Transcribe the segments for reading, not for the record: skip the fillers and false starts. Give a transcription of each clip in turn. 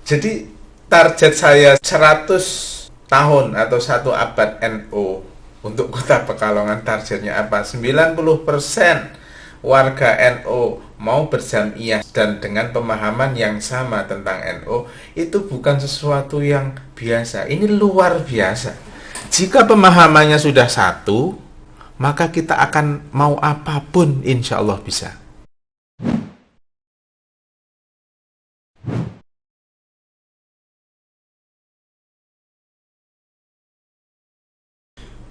Jadi target saya 100 tahun atau 1 abad NU untuk Kota Pekalongan. Targetnya apa? 90% warga NU mau berjamiah dan dengan pemahaman yang sama tentang NU. Itu bukan sesuatu yang biasa, ini luar biasa. Jika pemahamannya sudah satu, maka kita akan mau apapun insya Allah bisa.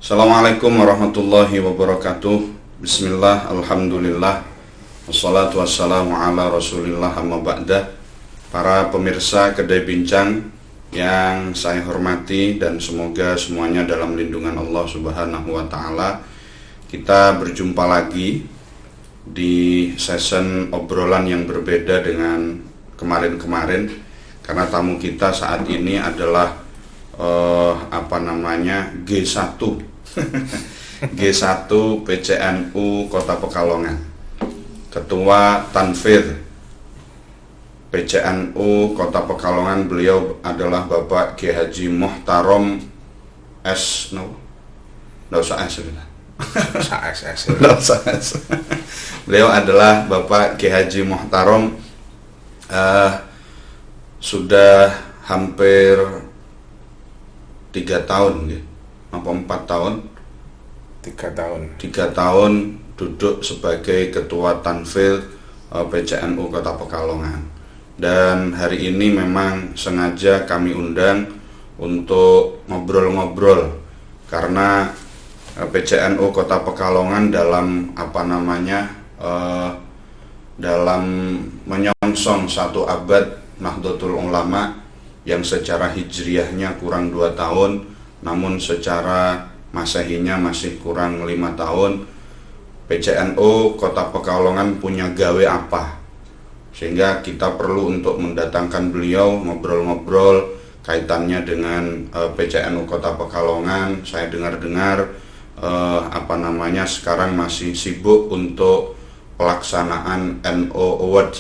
Assalamualaikum warahmatullahi wabarakatuh. Bismillah, alhamdulillah, wassalatu wassalamu ala rasulillah, amma ba'da. Para pemirsa Kedai Bincang yang saya hormati dan semoga semuanya dalam lindungan Allah subhanahu wa ta'ala. Kita berjumpa lagi di session obrolan yang berbeda dengan kemarin-kemarin, karena tamu kita saat ini adalah G1 G1 PCNU Kota Pekalongan, Ketua Tanfidh PCNU Kota Pekalongan. Beliau adalah Bapak Kiai Haji Muhtarom S. Beliau adalah Bapak Kiai Haji Muhtarom. Sudah hampir 3 tahun, apa 4 tahun? 3 tahun duduk sebagai Ketua Tanfidh PCNU Kota Pekalongan. Dan hari ini memang sengaja kami undang untuk ngobrol-ngobrol, karena PCNU Kota Pekalongan dalam dalam menyongsong 1 abad Nahdlatul Ulama yang secara hijriahnya kurang 2 tahun, namun secara masehinya masih kurang 5 tahun. PCNU Kota Pekalongan punya gawe apa, sehingga kita perlu untuk mendatangkan beliau ngobrol-ngobrol kaitannya dengan PCNU Kota Pekalongan. Saya dengar-dengar sekarang masih sibuk untuk pelaksanaan NO Award.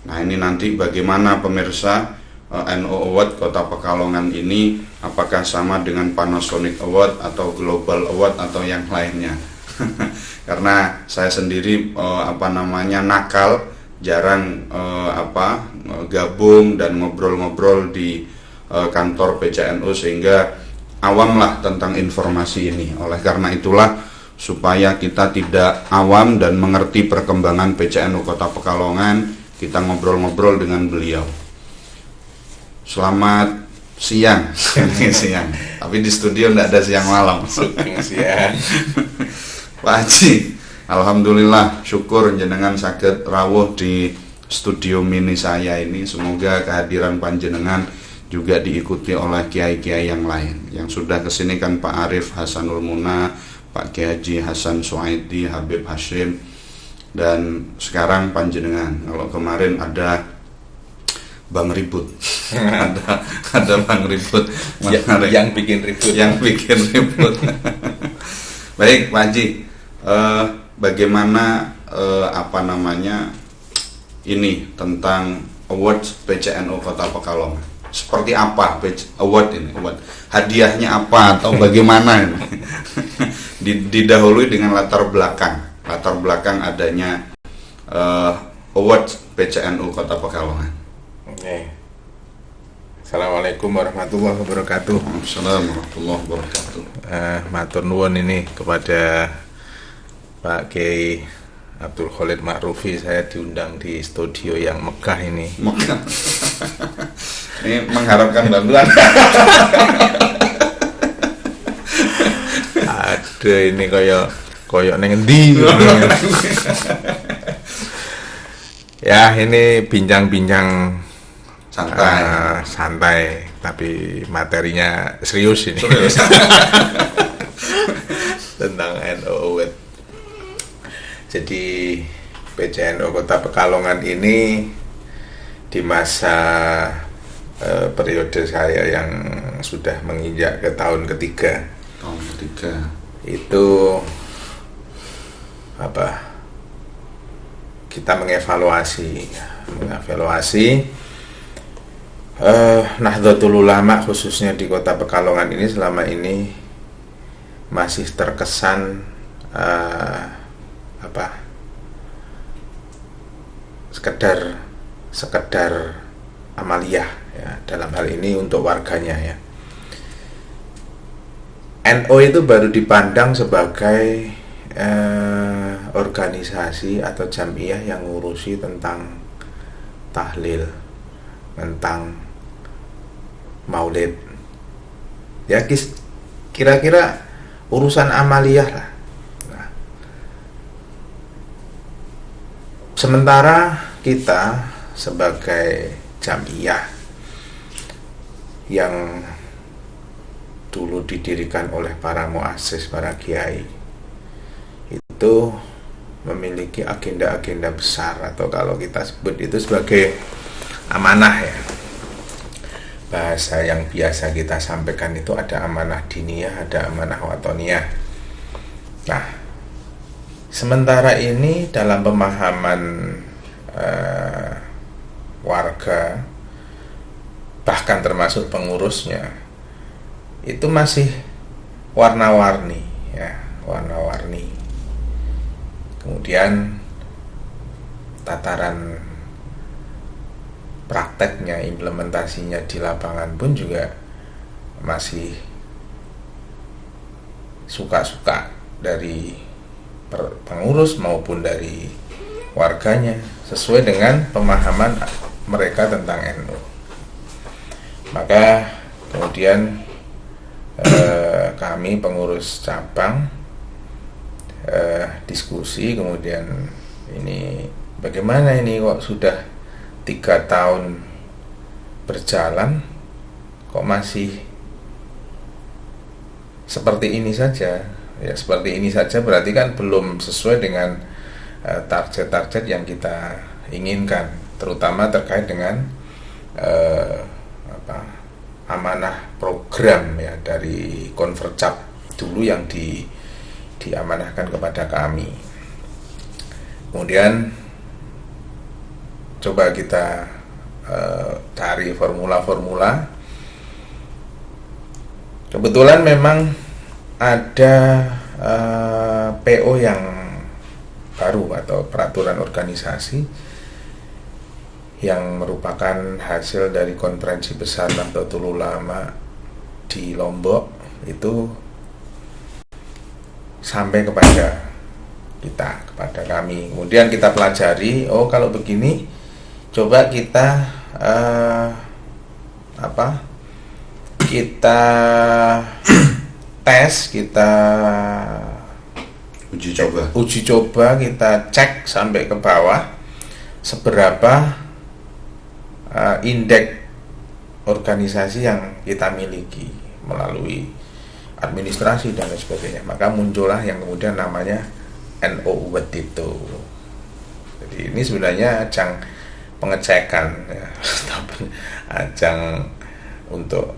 Nah, ini nanti bagaimana pemirsa, NO Award Kota Pekalongan ini apakah sama dengan Panasonic Award atau Global Award atau yang lainnya? Karena saya sendiri nakal, jarang gabung dan ngobrol-ngobrol di kantor PCNU, sehingga awam lah tentang informasi ini. Oleh karena itulah, supaya kita tidak awam dan mengerti perkembangan PCNU Kota Pekalongan, kita ngobrol-ngobrol dengan beliau. Selamat siang. Siang. Tapi di studio enggak ada siang malam. Siang. Pak Haji, alhamdulillah, syukur jenengan saged rawuh di studio mini saya ini. Semoga kehadiran panjenengan juga diikuti oleh kiai-kiai yang lain. Yang sudah kesini kan Pak Arif Hasanul Muna, Pak Kiai Haji Hasan Suaidi, Habib Hashim, dan sekarang panjenengan. Kalau kemarin ada Bang Ribut, ada Bang Ribut yang bikin ribut. Baik, Pak Haji, bagaimana ini tentang award PCNU Kota Pekalongan? Seperti apa award ini? Award hadiahnya apa atau bagaimana ini? Didahului dengan latar belakang adanya award PCNU Kota Pekalongan. Oke. Assalamualaikum warahmatullahi wabarakatuh. Assalamualaikum warahmatullahi wabarakatuh. Matur nuwun ini kepada Pak Kiai Abdul Khalid Ma'rufi. Saya diundang di studio yang megah ini. Megah. Ini mengharapkan bantuan. Ada ini koyo neng endi. Ya, ini bincang-bincang santai, tapi materinya serius ini. Tentang NU. Jadi PCNU Kota Pekalongan ini di masa periode saya yang sudah menginjak ke tahun ketiga. Itu kita mengevaluasi Nahdlatul Ulama khususnya di Kota Pekalongan ini selama ini masih terkesan sekedar amaliyah ya, dalam hal ini untuk warganya ya. NU itu baru dipandang sebagai organisasi atau jamiah yang ngurusi tentang tahlil, tentang maulid ya, kira-kira urusan amaliyah lah. Nah, sementara kita sebagai jamiah yang dulu didirikan oleh para muassis, para kiai, itu memiliki agenda-agenda besar, atau kalau kita sebut itu sebagai amanah ya. Bahasa yang biasa kita sampaikan itu ada amanah diniyah, ada amanah watoniyah. Nah, sementara ini dalam pemahaman warga, bahkan termasuk pengurusnya, itu masih warna-warni ya, warna-warni. Kemudian tataran prakteknya, implementasinya di lapangan pun juga masih suka-suka dari pengurus maupun dari warganya, sesuai dengan pemahaman mereka tentang NU. Maka kemudian kami pengurus cabang diskusi, kemudian ini bagaimana ini kok sudah 3 tahun berjalan kok masih seperti ini saja ya. Seperti ini saja berarti kan belum sesuai dengan target-target yang kita inginkan, terutama terkait dengan amanah program ya dari Konvercap dulu yang diamanahkan kepada kami. Kemudian coba kita cari formula-formula. Kebetulan memang ada PO yang baru atau peraturan organisasi yang merupakan hasil dari konferensi besar Nahdlatul Ulama di Lombok, itu sampai kepada kita, kepada kami. Kemudian kita pelajari, oh kalau begini coba kita kita tes, kita uji coba, kita cek sampai ke bawah seberapa indeks organisasi yang kita miliki melalui administrasi dan lain sebagainya. Maka muncullah yang kemudian namanya NU Uwed itu. Jadi ini sebenarnya ajang pengecekan ya, ajang untuk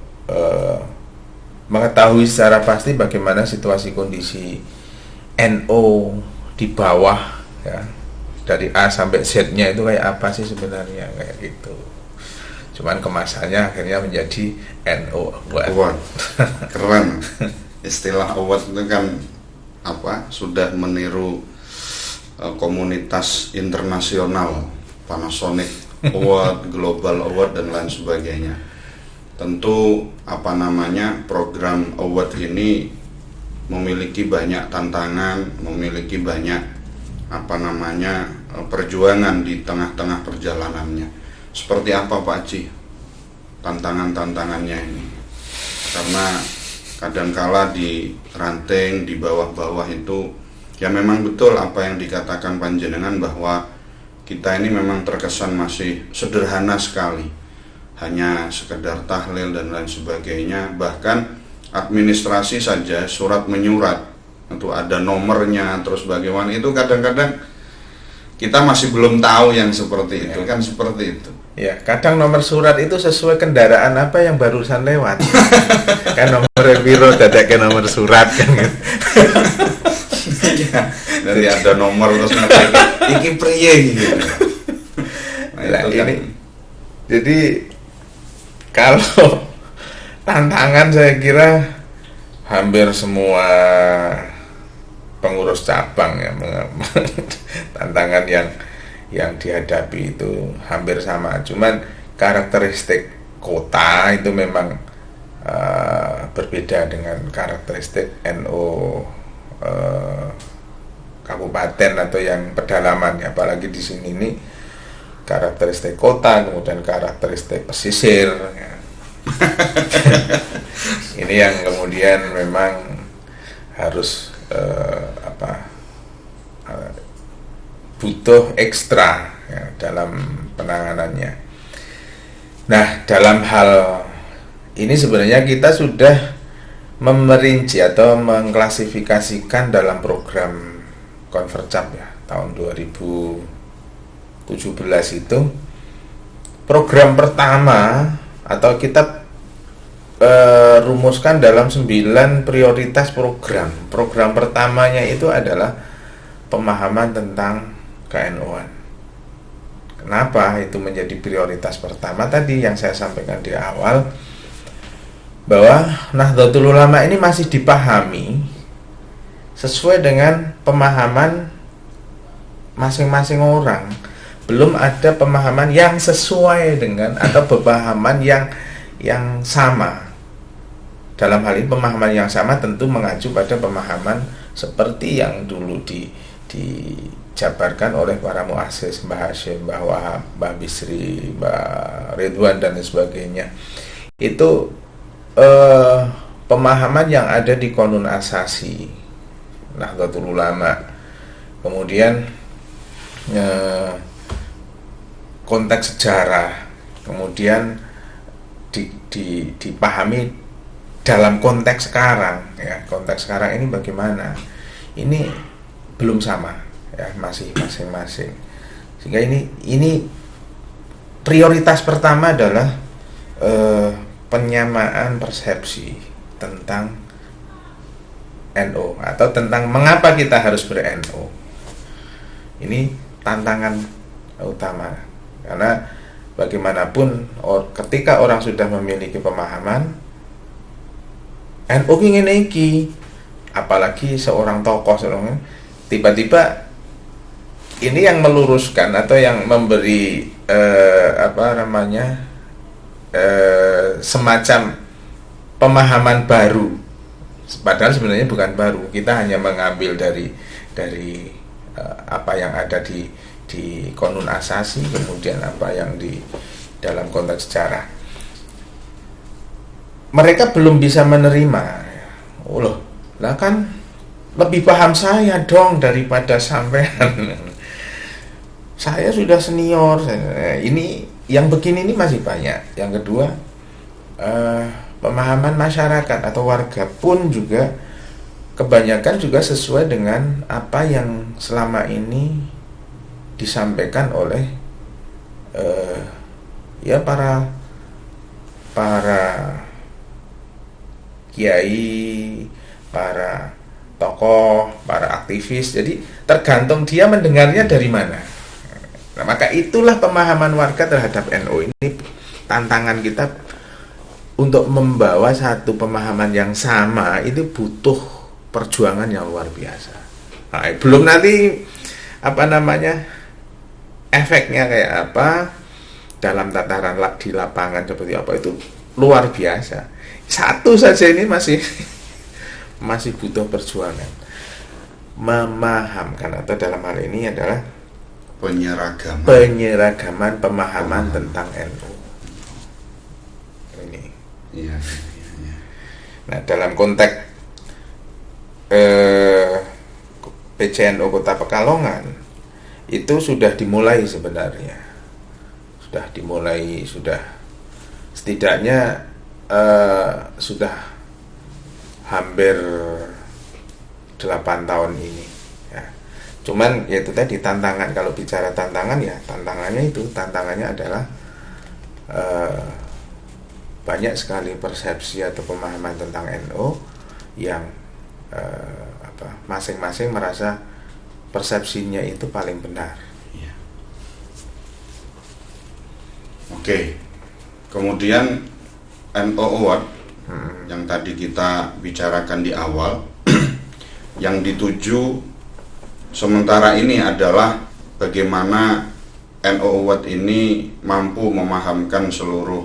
mengetahui secara pasti bagaimana situasi kondisi NU di bawah ya, dari A sampai Z-nya itu kayak apa sih sebenarnya, kayak gitu. Cuman kemasannya akhirnya menjadi NU Award. Keren. Istilah award itu kan sudah meniru komunitas internasional, Panasonic Award, Global Award dan lain sebagainya. Tentu program award ini memiliki banyak tantangan, memiliki banyak perjuangan di tengah-tengah perjalanannya. Seperti apa Pak Haji tantangan-tantangannya ini? Karena kadangkala di ranting, di bawah-bawah itu ya memang betul apa yang dikatakan panjenengan, bahwa kita ini memang terkesan masih sederhana sekali, hanya sekedar tahlil dan lain sebagainya. Bahkan administrasi saja, surat menyurat itu ada nomornya, terus bagaimana, itu kadang-kadang kita masih belum tahu yang seperti itu ya. Kan seperti itu ya, kadang nomor surat itu sesuai kendaraan apa yang barusan lewat. Kan nomor biro dadake nomor surat kan gitu. Ya, dari ada nomor terus iki priye gitu. Nah, itu kan. Jadi Kalau tantangan saya kira hampir semua pengurus cabang ya tantangan yang dihadapi itu hampir sama. Cuman karakteristik kota itu memang berbeda dengan karakteristik NU kabupaten atau yang pedalaman, apalagi di sini ini karakteristik kota, kemudian karakteristik pesisir ya. Ini yang kemudian memang harus butuh ekstra ya, dalam penanganannya. Nah, dalam hal ini sebenarnya kita sudah memerinci atau mengklasifikasikan dalam program Konvercap ya tahun 2017 itu. Program pertama atau kita rumuskan dalam 9 prioritas program. Program pertamanya itu adalah pemahaman tentang ke-NU-an. Kenapa itu menjadi prioritas pertama? Tadi yang saya sampaikan di awal, bahwa Nahdlatul Ulama ini masih dipahami sesuai dengan pemahaman masing-masing orang. Belum ada pemahaman yang sesuai dengan atau pemahaman yang sama. Dalam hal ini pemahaman yang sama tentu mengacu pada pemahaman seperti yang dulu dijabarkan oleh para muassis, Mbah Hashim, Mbah Wahab, Mbah Bisri, Mbah Ridwan dan sebagainya. Itu pemahaman yang ada di Qonun Asasi Nahdlatul Ulama. Kemudian konteks sejarah, kemudian dipahami dalam konteks sekarang ya. Konteks sekarang ini bagaimana? Ini belum sama ya, masih masing-masing. Sehingga ini prioritas pertama adalah penyamaan persepsi tentang NU atau tentang mengapa kita harus ber-NU. Ini tantangan utama, karena bagaimanapun ketika orang sudah memiliki pemahaman NU ingin iki, apalagi seorang tokoh tiba-tiba ini yang meluruskan atau yang memberi semacam pemahaman baru, padahal sebenarnya bukan baru. Kita hanya mengambil dari apa yang ada di Qonun Asasi, kemudian apa yang di dalam konteks sejarah. Mereka belum bisa menerima. Oh loh, lah kan lebih paham saya dong daripada sampean. Saya sudah senior. Ini yang begini ini masih banyak. Yang kedua, pemahaman masyarakat atau warga pun juga kebanyakan juga sesuai dengan apa yang selama ini disampaikan oleh para kiai, para tokoh, para aktivis. Jadi tergantung dia mendengarnya dari mana. Nah, maka itulah pemahaman warga terhadap NU. Ini tantangan kita untuk membawa satu pemahaman yang sama. Itu butuh perjuangan yang luar biasa. Nah, belum nanti efeknya kayak apa dalam tataran di lapangan seperti apa, itu luar biasa. Satu saja ini masih butuh perjuangan memahamkan, atau dalam hal ini adalah penyeragaman pemahaman tentang NU ini. Ya. Nah, dalam konteks PCNU Kota Pekalongan itu sudah dimulai sebenarnya, sudah setidaknya sudah hampir 8 tahun ini ya. Cuman ya itu tadi tantangan. Kalau bicara tantangan ya tantangannya adalah banyak sekali persepsi atau pemahaman tentang NU yang masing-masing merasa persepsinya itu paling benar ya. Oke. Kemudian NO Award yang tadi kita bicarakan di awal, yang dituju sementara ini adalah bagaimana NO Award ini mampu memahamkan seluruh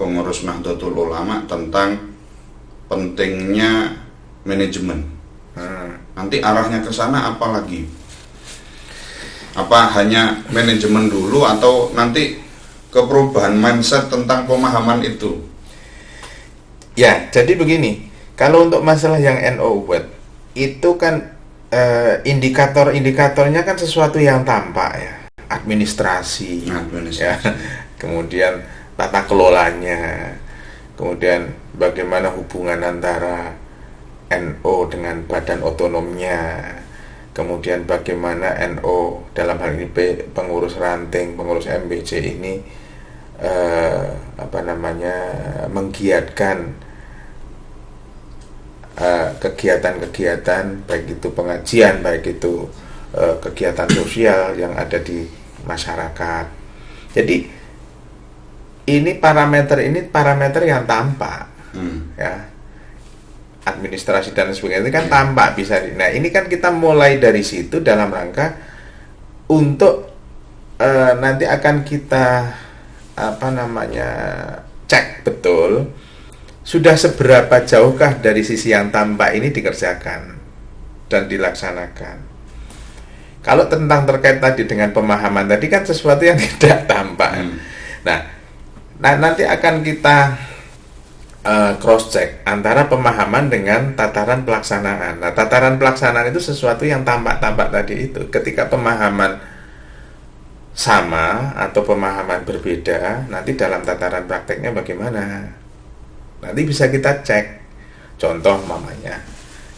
pengurus Nahdlatul Ulama tentang pentingnya manajemen. Nanti arahnya ke sana apa lagi? Apa hanya manajemen dulu atau nanti ke perubahan mindset tentang pemahaman itu? Ya, jadi begini, kalau untuk masalah yang NO Award itu kan indikator-indikatornya kan sesuatu yang tampak ya, administrasi. Ya, kemudian tata kelolanya, kemudian bagaimana hubungan antara NO dengan badan otonomnya, kemudian bagaimana NO dalam hal ini pengurus ranting, pengurus MBC ini menggiatkan kegiatan-kegiatan, baik itu pengajian, baik itu kegiatan sosial yang ada di masyarakat. Jadi ini parameter yang tampak, ya, administrasi dan sebagainya itu kan tampak bisa. Nah ini kan kita mulai dari situ dalam rangka untuk nanti akan kita cek betul sudah seberapa jauhkah dari sisi yang tampak ini dikerjakan dan dilaksanakan. Kalau terkait tadi dengan pemahaman tadi kan sesuatu yang tidak tampak. Nah, nanti akan kita cross check antara pemahaman dengan tataran pelaksanaan. Nah, tataran pelaksanaan itu sesuatu yang tampak-tampak tadi itu. Ketika pemahaman sama atau pemahaman berbeda, nanti dalam tataran prakteknya bagaimana? Nanti bisa kita cek. Contoh mamanya,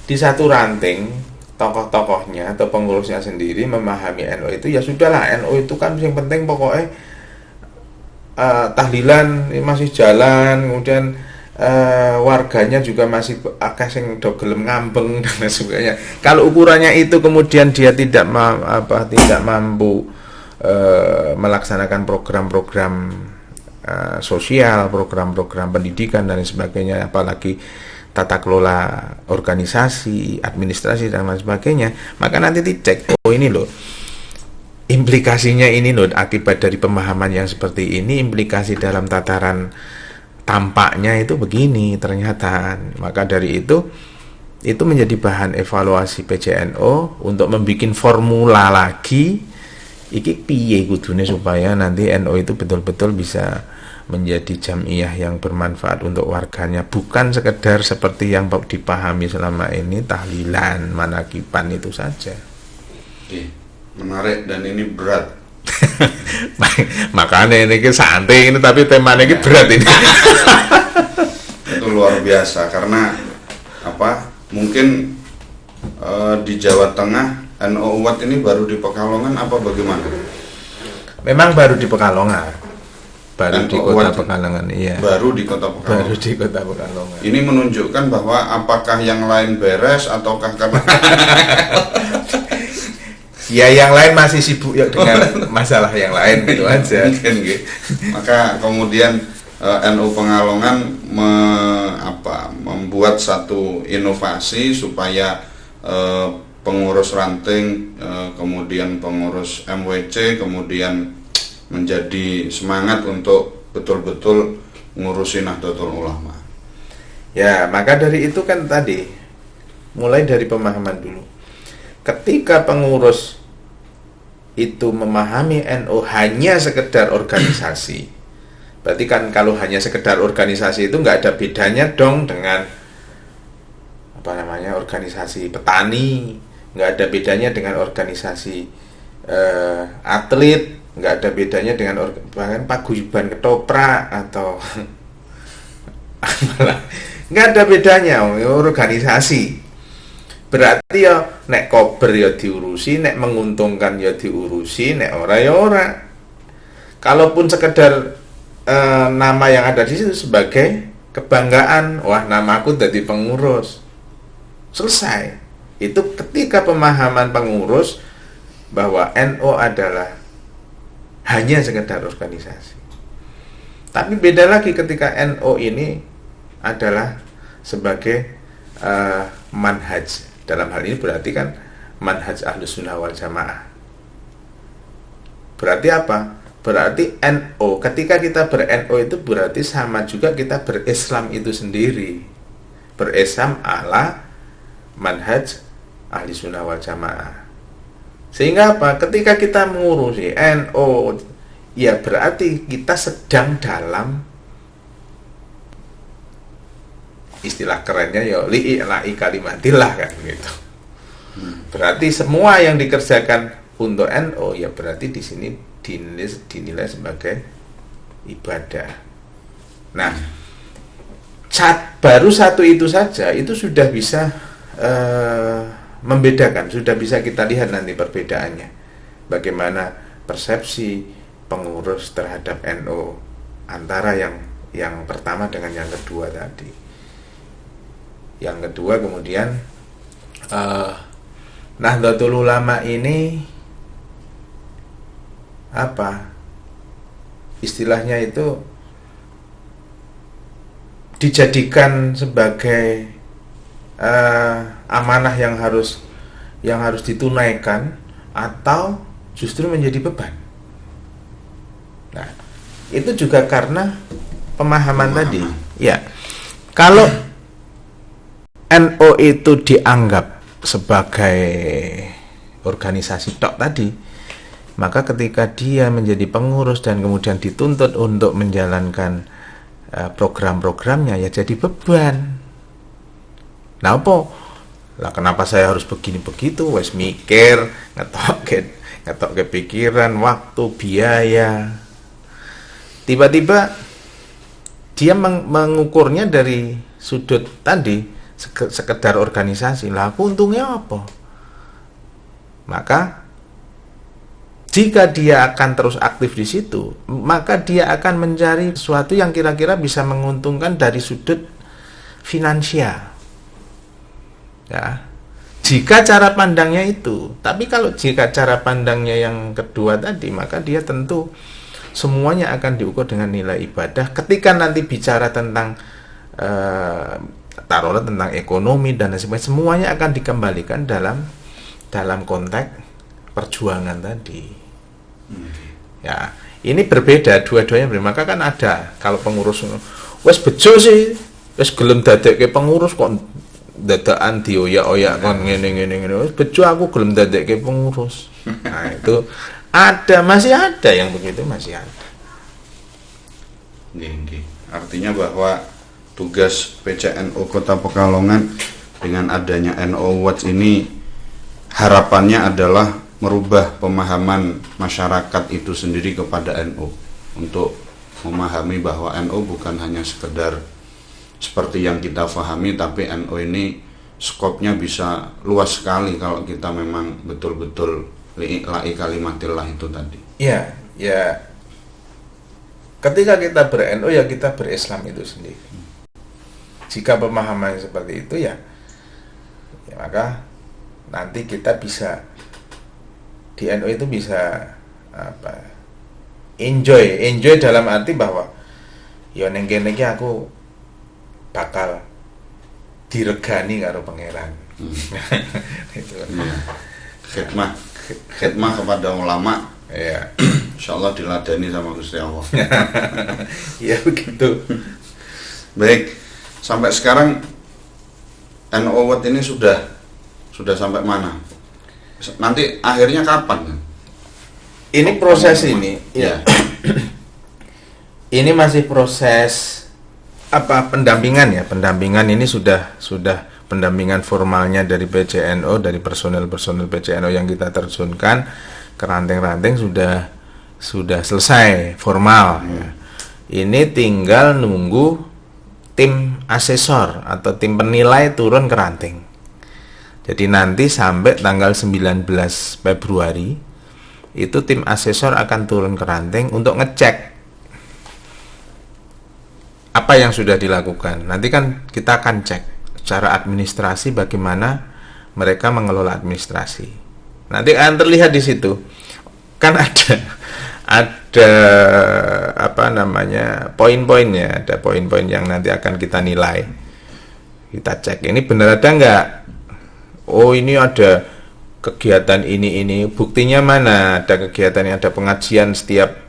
di satu ranting tokoh-tokohnya atau pengurusnya sendiri memahami NO itu, ya sudahlah, NO itu kan yang penting pokoknya tahlilan masih jalan, kemudian warganya juga masih akeh sing do gelem ngambeng dan sebagainya. Kalau ukurannya itu kemudian dia tidak mampu melaksanakan program-program sosial, program-program pendidikan dan sebagainya, apalagi tata kelola organisasi, administrasi dan lain sebagainya, maka nanti dicek, oh ini loh implikasinya, ini loh akibat dari pemahaman yang seperti ini, implikasi dalam tataran tampaknya itu begini ternyata. Maka dari itu menjadi bahan evaluasi PJNO untuk membuat formula lagi iki piye kudune supaya nanti NO itu betul-betul bisa menjadi jamiah yang bermanfaat untuk warganya, bukan sekedar seperti yang dipahami selama ini tahlilan, manakipan itu saja. Menarik dan ini berat. Makanya ini santai ini, tapi temanya ini berat ini. Itu luar biasa karena mungkin di Jawa Tengah NO Award ini baru di Pekalongan apa bagaimana? Memang baru di Pekalongan. Baru di Kota Pekalongan, iya. Baru di Kota Pekalongan. Baru di Kota Pekalongan. Ini menunjukkan bahwa apakah yang lain beres ataukah karena ya yang lain masih sibuk ya dengan masalah yang lain gitu aja. Gitu. Maka kemudian NU Pekalongan membuat satu inovasi supaya pengurus ranting, kemudian pengurus MWC, kemudian menjadi semangat untuk betul-betul ngurusin Nahdlatul Ulama. Ya, maka dari itu kan tadi mulai dari pemahaman dulu. Ketika pengurus itu memahami NU hanya sekedar organisasi, berarti kan kalau hanya sekedar organisasi itu nggak ada bedanya dong dengan organisasi petani, nggak ada bedanya dengan organisasi atlet, nggak ada bedanya dengan bahkan paguyuban ketoprak atau nggak ada bedanya organisasi. Berarti ya nek kober ya diurusi, nek menguntungkan ya diurusi, nek ora ya ora. Kalaupun sekedar nama yang ada di situ sebagai kebanggaan, wah namaku jadi pengurus, selesai. Itu ketika pemahaman pengurus bahwa NU adalah hanya sekedar organisasi. Tapi beda lagi ketika NO ini adalah sebagai manhaj. Dalam hal ini berarti kan manhaj Ahlus Sunnah wal Jamaah. Berarti apa? Berarti NO, ketika kita ber-NO itu berarti sama juga kita berislam itu sendiri. Berislam ala manhaj Ahli Sunnah wal Jamaah. Sehingga apa? Ketika kita mengurusi NO, ya berarti kita sedang dalam, istilah kerennya ya li'i'la'i kalimatillah kan gitu. Berarti semua yang dikerjakan untuk NO ya berarti di sini dinilai sebagai ibadah. Nah, baru satu itu saja itu sudah bisa membedakan, sudah bisa kita lihat nanti perbedaannya. Bagaimana persepsi pengurus terhadap NO antara yang pertama dengan yang kedua tadi. Yang kedua kemudian Nahdlatul Ulama ini apa? Istilahnya itu dijadikan sebagai amanah yang harus ditunaikan atau justru menjadi beban. Nah, itu juga karena pemahaman tadi. Ya. Kalau NO itu dianggap sebagai organisasi tok tadi, maka ketika dia menjadi pengurus dan kemudian dituntut untuk menjalankan program-programnya ya jadi beban. Nah apa? Lah kenapa saya harus begini begitu? Wes mikir, ngetok ke pikiran, waktu, biaya. Tiba-tiba dia mengukurnya dari sudut tadi sekedar organisasi. Lah aku untungnya apa? Maka jika dia akan terus aktif di situ, maka dia akan mencari sesuatu yang kira-kira bisa menguntungkan dari sudut finansial. Ya. Jika cara pandangnya itu, tapi kalau jika cara pandangnya yang kedua tadi, maka dia tentu semuanya akan diukur dengan nilai ibadah. Ketika nanti bicara tentang taruhlah tentang ekonomi dan sebagainya, semuanya akan dikembalikan dalam konteks perjuangan tadi. Ya, ini berbeda, dua-duanya berbeda. Maka kan ada kalau pengurus wes bejo sih, wes gelem dadekke pengurus kok dadakan dioyak-oyak kon ngene wes bejo aku gelem dadekke pengurus. Nah, itu masih ada yang begitu, masih ada. Nggih. Artinya bahwa tugas PCNU Kota Pekalongan dengan adanya NO Watch ini harapannya adalah merubah pemahaman masyarakat itu sendiri kepada NU, untuk memahami bahwa NU bukan hanya sekedar seperti yang kita pahami, tapi NU ini skopnya bisa luas sekali kalau kita memang betul-betul li'i'la'i kalimatillah itu tadi. Ya. Ketika kita ber-NU ya kita berislam itu sendiri. Jika pemahaman seperti itu ya maka nanti kita bisa di NU itu bisa enjoy dalam arti bahwa ya ning kene iki aku bakal diregani karo pangeran. Itu. Khidmah kepada ulama. Ya. Insyaallah diladani sama Gusti Allah. Ya begitu. Baik, sampai sekarang NU Watch ini sudah sampai mana? Nanti akhirnya kapan? Ini proses ini, ya. Ini masih proses pendampingan ya. Pendampingan ini sudah pendampingan formalnya dari PCNO, dari personel PCNO yang kita terjunkan ke ranting-ranting sudah selesai formal. Ya. Ini tinggal nunggu tim asesor atau tim penilai turun ke ranting. Jadi nanti sampai tanggal 19 Februari itu tim asesor akan turun ke ranting untuk ngecek apa yang sudah dilakukan. Nanti kan kita akan cek secara administrasi bagaimana mereka mengelola administrasi. Nanti akan terlihat di situ kan ada apa namanya poin-poinnya, ada poin-poin yang nanti akan kita nilai, kita cek ini benar ada nggak. Oh ini ada kegiatan ini, buktinya mana? Ada kegiatan yang ada pengajian setiap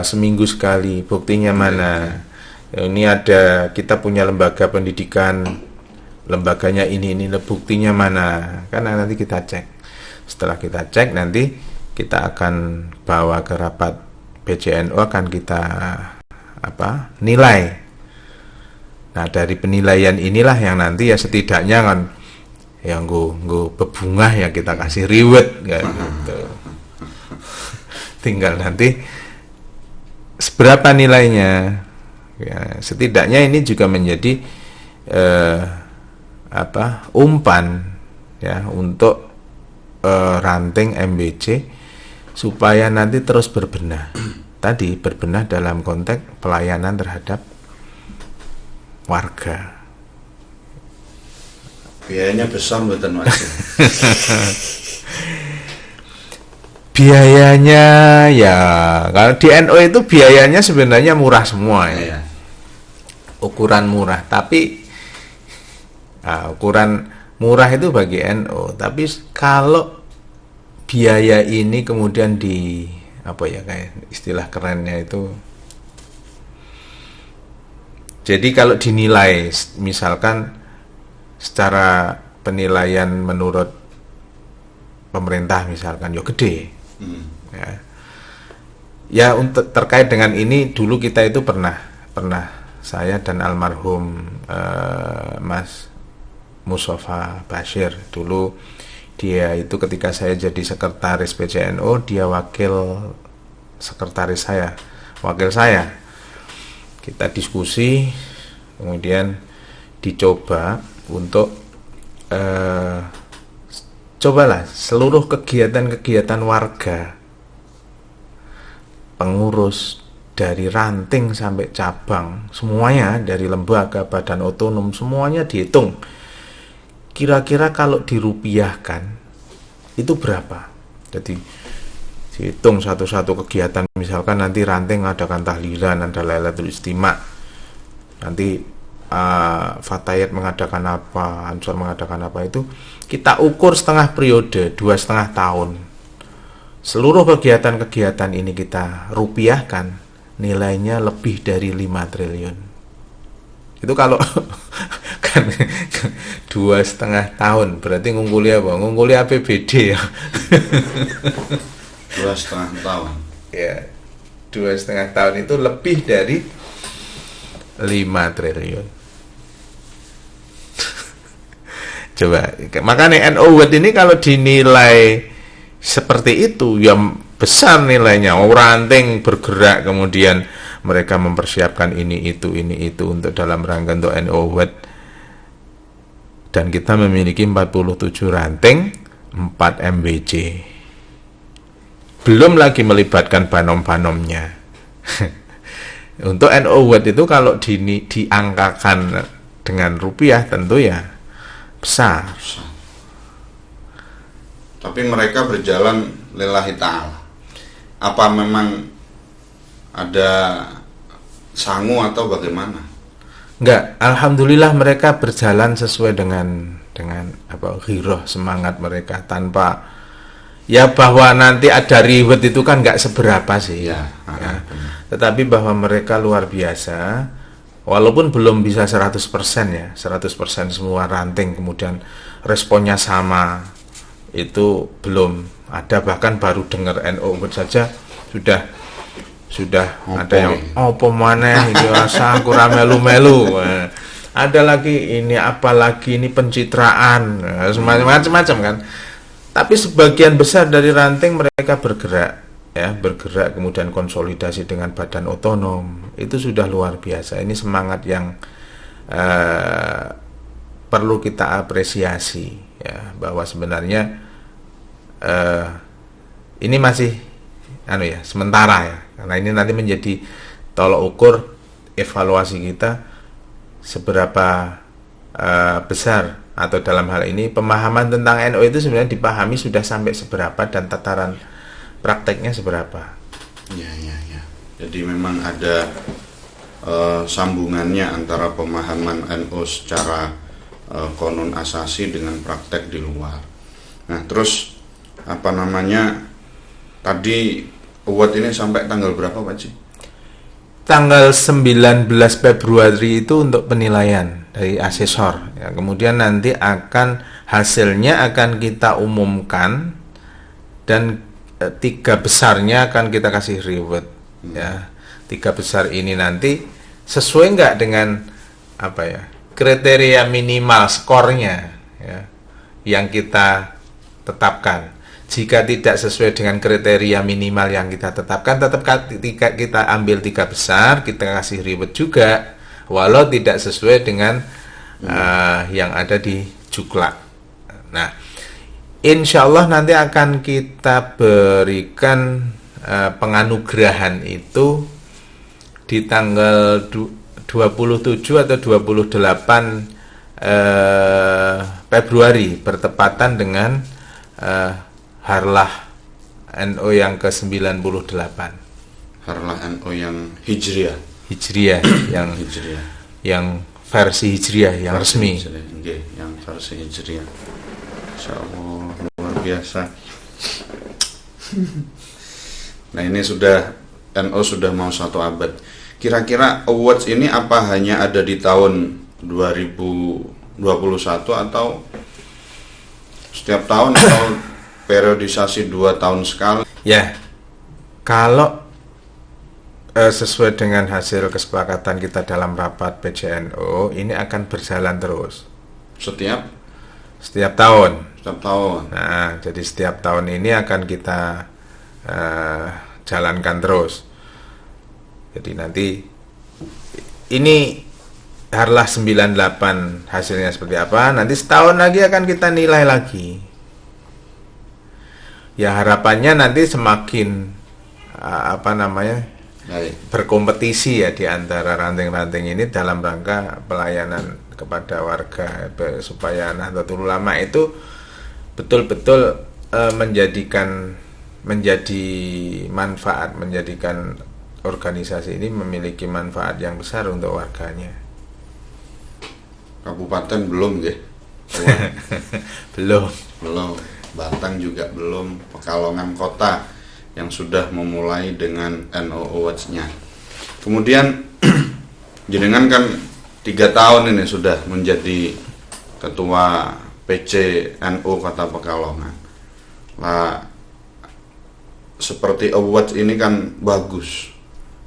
seminggu sekali, buktinya mana? Ini ada, kita punya lembaga pendidikan, lembaganya ini buktinya mana? Karena nanti kita cek. Setelah kita cek nanti kita akan bawa ke rapat PJNU, akan kita nilai. Nah dari penilaian inilah yang nanti ya setidaknya kan yang gue bebungah ya kita kasih reward kayak gitu. Tinggal nanti seberapa nilainya. Ya, setidaknya ini juga menjadi umpan ya untuk ranting MBC supaya nanti terus berbenah. Tadi berbenah dalam konteks pelayanan terhadap warga. Biayanya besar mboten Mas. Biayanya ya kalau di NU itu biayanya sebenarnya murah semua ya. Ukuran murah, tapi ukuran murah itu bagi NU. Tapi kalau biaya ini kemudian di kayak istilah kerennya itu, jadi kalau dinilai misalkan secara penilaian menurut pemerintah misalkan ya gede. Ya untuk terkait dengan ini dulu kita itu pernah saya dan almarhum Mas Mustafa Bashir dulu, dia itu ketika saya jadi sekretaris PJNU, dia wakil saya. Kita diskusi, kemudian dicoba untuk cobalah seluruh kegiatan warga, pengurus dari ranting sampai cabang, semuanya dari lembaga, badan otonom, semuanya dihitung. Kira-kira kalau dirupiahkan itu berapa? Jadi dihitung satu-satu kegiatan, misalkan nanti ranting adakan tahlilan, ada Lailatul Istima, nanti Fatayat mengadakan apa, Ansor mengadakan apa, itu kita ukur setengah periode, 2,5 tahun. Seluruh kegiatan-kegiatan ini kita rupiahkan, nilainya lebih dari 5 triliun. Itu kalau kan 2,5 tahun berarti ngumpuli apa? Ngumpuli APBD ya. 2,5 tahun. Ya, 2,5 tahun itu lebih dari 5 triliun. Coba, makanya NU ini kalau dinilai seperti itu ya besar nilainya. Ranting bergerak, kemudian mereka mempersiapkan ini itu untuk dalam rangka untuk NU. Dan kita memiliki 47 ranting, 4 MBC. Belum lagi melibatkan banom-banomnya. Untuk NU itu kalau diangkakan dengan rupiah tentu ya besar. Tapi mereka berjalan lillahi ta'ala. Apa memang ada sangu atau bagaimana? Enggak, alhamdulillah mereka berjalan sesuai dengan ghirah, semangat mereka, tanpa ya bahwa nanti ada reward itu kan enggak seberapa sih ya. Tetapi bahwa mereka luar biasa, walaupun belum bisa 100% ya, 100% semua ranting kemudian responnya sama, itu belum ada. Bahkan baru dengar NU saja sudah ada yang opo maneh iki asa kurang melu-melu. Ada lagi ini, apalagi ini pencitraan, macam-macam kan. Tapi sebagian besar dari ranting mereka bergerak kemudian konsolidasi dengan badan otonom, itu sudah luar biasa. Ini semangat yang perlu kita apresiasi ya, bahwa sebenarnya ini masih sementara ya, karena ini nanti menjadi tolok ukur evaluasi kita seberapa besar, atau dalam hal ini pemahaman tentang NU itu sebenarnya dipahami sudah sampai seberapa dan tataran prakteknya seberapa. Ya. Jadi memang ada sambungannya antara pemahaman NU secara konon asasi dengan praktek di luar. Nah, terus tadi award ini sampai tanggal berapa, Pak Ji? Tanggal 19 Februari itu untuk penilaian dari asesor. Ya, kemudian nanti hasilnya akan kita umumkan dan 3 besarnya akan kita kasih reward. Ya, 3 besar ini nanti sesuai nggak dengan kriteria minimal skornya, ya, yang kita tetapkan. Jika tidak sesuai dengan kriteria minimal yang kita tetapkan, tetap kita ambil 3 besar, kita kasih reward juga, walau tidak sesuai dengan yang ada di Juklak. Nah, insya Allah nanti akan kita berikan penganugerahan itu di tanggal 27 atau 28 Februari, bertepatan dengan Harlah NU yang ke-98. Harlah NU yang Hijriah yang versi Hijriah yang resmi. Yang versi Hijriah. Insyaallah luar biasa. Nah, ini NU sudah mau 1 abad. Kira-kira awards ini apa hanya ada di tahun 2021 atau setiap tahun atau periodisasi 2 tahun sekali? Ya, kalau sesuai dengan hasil kesepakatan kita dalam rapat PCNU, ini akan berjalan terus. Setiap tahun. Setiap tahun. Nah, jadi setiap tahun ini akan kita jalankan terus. Jadi nanti ini Harlah 98 hasilnya seperti apa, nanti setahun lagi akan kita nilai lagi. Ya, harapannya nanti semakin berkompetisi ya di antara ranting-ranting ini dalam rangka pelayanan kepada warga, supaya Nahdlatul Ulama itu betul-betul menjadikan organisasi ini memiliki manfaat yang besar untuk warganya. Kabupaten belum ya? Belum. Batang juga belum. Pekalongan kota yang sudah memulai dengan NU Awards-nya. Kemudian jenengan kan 3 tahun ini sudah menjadi ketua PC NU Kota Pekalongan. Nah, seperti awards ini kan bagus.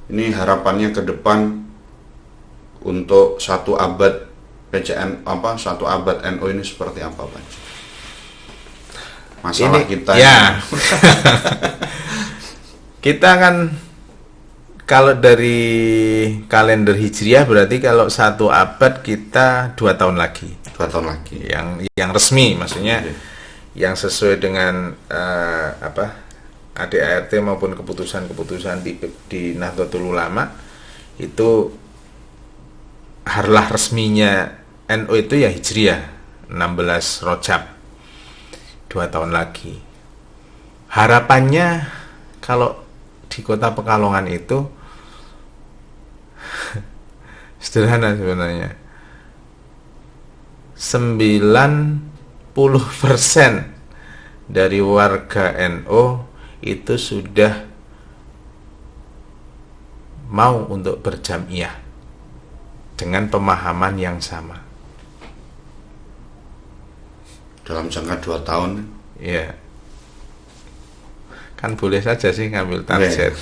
Ini harapannya ke depan untuk 1 abad PCN 1 abad NU ini seperti apa, Pak? Masalah ini, kita ya. Kita kan kalau dari kalender Hijriah berarti kalau 1 abad kita 2 tahun lagi. 2 tahun lagi. Yang resmi, maksudnya yang sesuai dengan ADART maupun keputusan-keputusan di Nahdlatul Ulama itu, harlah resminya NU itu ya Hijriah 16 Rajab, 2 tahun lagi. Harapannya kalau di Kota Pekalongan itu sederhana sebenarnya, 90% dari warga NU itu sudah mau untuk berjamiah dengan pemahaman yang sama dalam jangka 2 tahun. Ya, kan boleh saja sih ngambil target.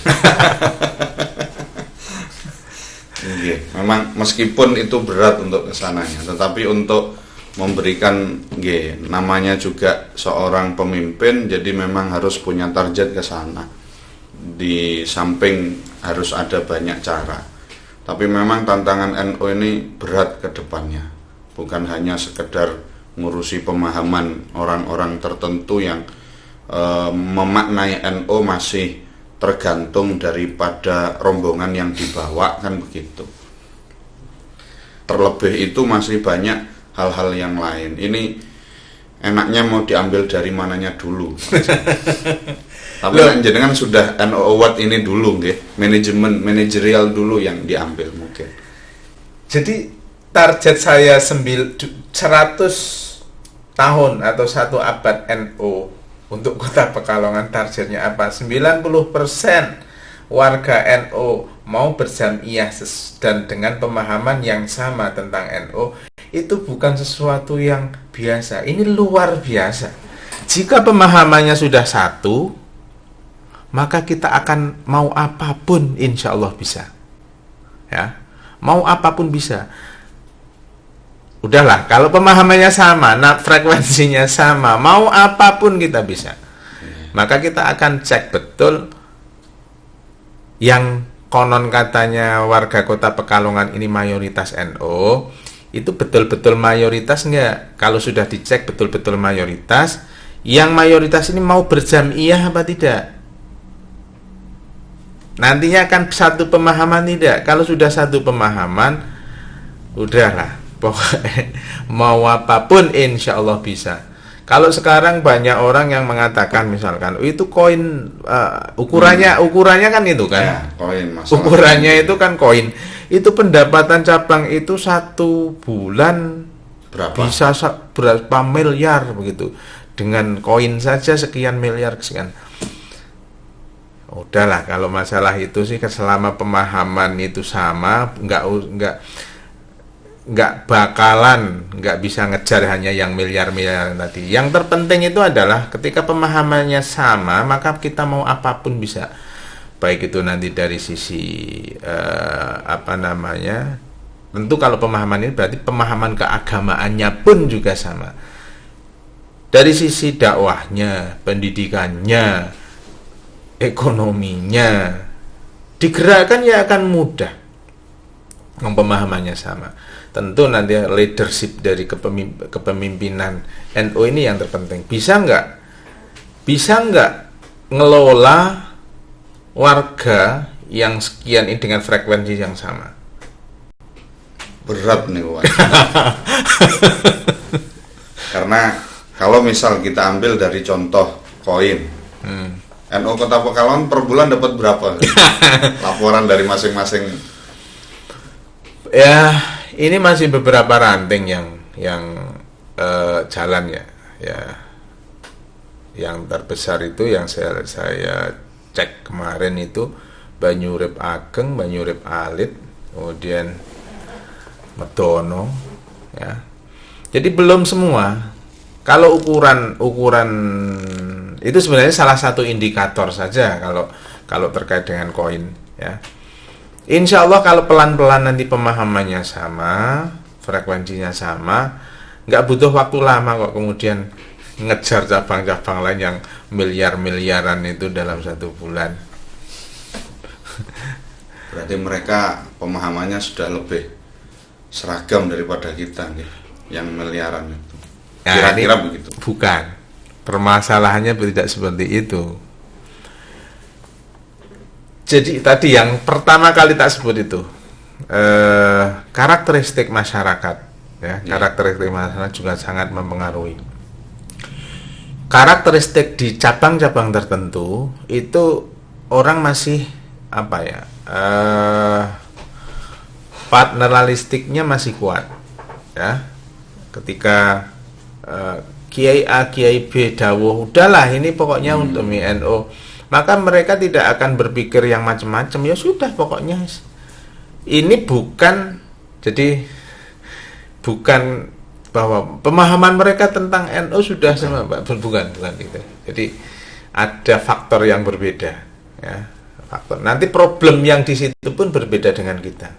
Memang meskipun itu berat untuk kesananya, tetapi untuk memberikan namanya juga seorang pemimpin, jadi memang harus punya target ke sana. Di samping harus ada banyak cara. Tapi memang tantangan NU ini berat ke depannya. Bukan hanya sekedar ngurusi pemahaman orang-orang tertentu yang memaknai NU masih tergantung daripada rombongan yang dibawa, kan begitu. Terlebih itu masih banyak hal-hal yang lain. Ini enaknya mau diambil dari mananya dulu. Tapi jenengan sudah NO Award ini dulu nggih, manajerial dulu yang diambil mungkin. Jadi target saya 100 tahun atau 1 abad NO untuk Kota Pekalongan, targetnya apa? 90% warga NO mau berjamiah dan dengan pemahaman yang sama tentang NO. Itu bukan sesuatu yang biasa, ini luar biasa. Jika pemahamannya sudah satu, maka kita akan mau apapun insya Allah bisa. Ya, mau apapun bisa. Udahlah, kalau pemahamannya sama, frekuensinya sama, mau apapun kita bisa. Maka kita akan cek betul yang konon katanya warga Kota Pekalongan ini mayoritas NO, itu betul-betul mayoritas enggak? Kalau sudah dicek betul-betul mayoritas, yang mayoritas ini mau berjamiah apa tidak? Nantinya akan satu pemahaman tidak? Kalau sudah satu pemahaman, udahlah, pokoknya mau apapun insya Allah bisa. Kalau sekarang banyak orang yang mengatakan misalkan itu koin ukurannya kan itu kan ya, koin, ukurannya itu kan koin, itu pendapatan cabang itu 1 bulan bisa berapa miliar begitu, dengan koin saja sekian miliar sekian. Udahlah, kalau masalah itu sih selama pemahaman itu sama, nggak bakalan nggak bisa ngejar hanya yang miliar-miliar tadi. Yang terpenting itu adalah ketika pemahamannya sama, maka kita mau apapun bisa. Baik itu nanti dari sisi tentu kalau pemahaman ini berarti pemahaman keagamaannya pun juga sama. Dari sisi dakwahnya, pendidikannya, ekonominya, digerakkan ya akan mudah. Pemahamannya sama. Tentu nanti leadership dari kepemimpinan NU ini yang terpenting. Bisa nggak ngelola warga yang sekian ini dengan frekuensi yang sama? Berat nih Wan. Karena kalau misal kita ambil dari contoh koin, NU Kota Pekalongan per bulan dapat berapa? Laporan dari masing-masing. Ya, ini masih beberapa ranting yang jalan ya. Yang terbesar itu yang saya cek kemarin itu Banyurip Ageng, Banyurip Alit, kemudian Medono, ya. Jadi belum semua. Kalau ukuran itu sebenarnya salah satu indikator saja kalau terkait dengan koin, ya. Insya Allah kalau pelan-pelan nanti pemahamannya sama, frekuensinya sama, nggak butuh waktu lama kok kemudian ngejar cabang-cabang lain yang miliar-miliaran itu dalam 1 bulan. Berarti mereka pemahamannya sudah lebih seragam daripada kita nih, yang miliaran itu. Kira-kira begitu. Bukan. Permasalahannya tidak seperti itu. Jadi tadi yang pertama kali tak sebut itu karakteristik masyarakat, ya. Karakteristik masyarakat juga sangat mempengaruhi. Karakteristik di cabang-cabang tertentu itu orang masih paternalistiknya masih kuat, ya. Ketika Kiai A, Kiai B dawuh, udahlah ini pokoknya untuk NU, maka mereka tidak akan berpikir yang macam-macam. Ya sudah, pokoknya ini bukan bahwa pemahaman mereka tentang NU sudah sama, bukan gitu. Jadi ada faktor yang berbeda, ya. Faktor. Nanti problem yang di situ pun berbeda dengan kita.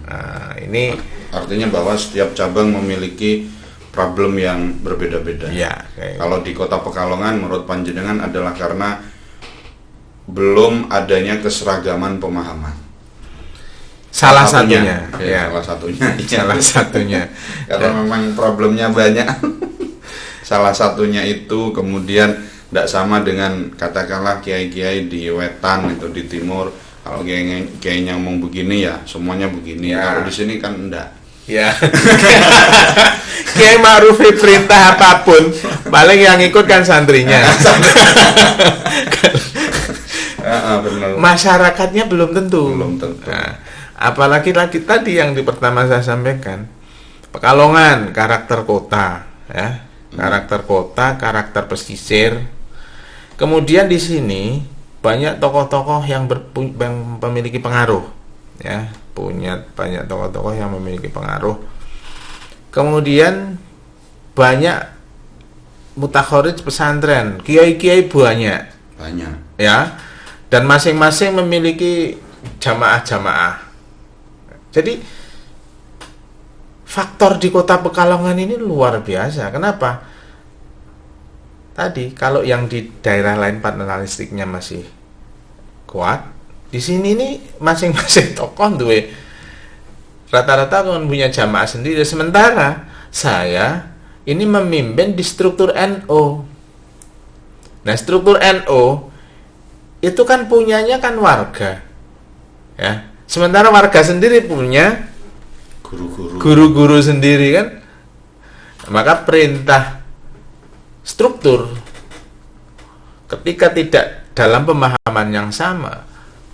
Nah, ini artinya bahwa setiap cabang memiliki problem yang berbeda-beda. Ya, kalau di Kota Pekalongan menurut panjenengan adalah karena belum adanya keseragaman pemahaman. Salah satunya. Ya, salah satunya. Salah satunya. Karena memang problemnya banyak. Salah satunya itu kemudian tidak sama dengan katakanlah kiai-kiai di wetan itu di timur. Kalau kiai-kiainya ngomong begini ya semuanya begini. Ya. Kalau di sini kan enggak. Ya. Kiai Ma'ruf perintah apapun, paling yang ikut kan santrinya. Benar. Masyarakatnya belum tentu. Belum tentu. Nah, apalagi lagi tadi yang di pertama saya sampaikan, Pekalongan karakter kota, ya, karakter kota, karakter pesisir. Kemudian di sini banyak tokoh-tokoh yang memiliki pengaruh, ya, punya banyak tokoh-tokoh yang memiliki pengaruh. Kemudian banyak mutakhorid pesantren, kiai-kiai banyak, ya, dan masing-masing memiliki jamaah-jamaah. Jadi faktor di kota Pekalongan ini luar biasa. Kenapa? Tadi kalau yang di daerah lain paternalistiknya masih kuat, di sini nih masing-masing tokoh duwe rata-rata kan punya jamaah sendiri. Sementara saya ini memimpin di struktur NU. Nah, struktur NU itu kan punyanya kan warga, ya. Sementara warga sendiri punya guru-guru sendiri kan. Maka perintah struktur ketika tidak dalam pemahaman yang sama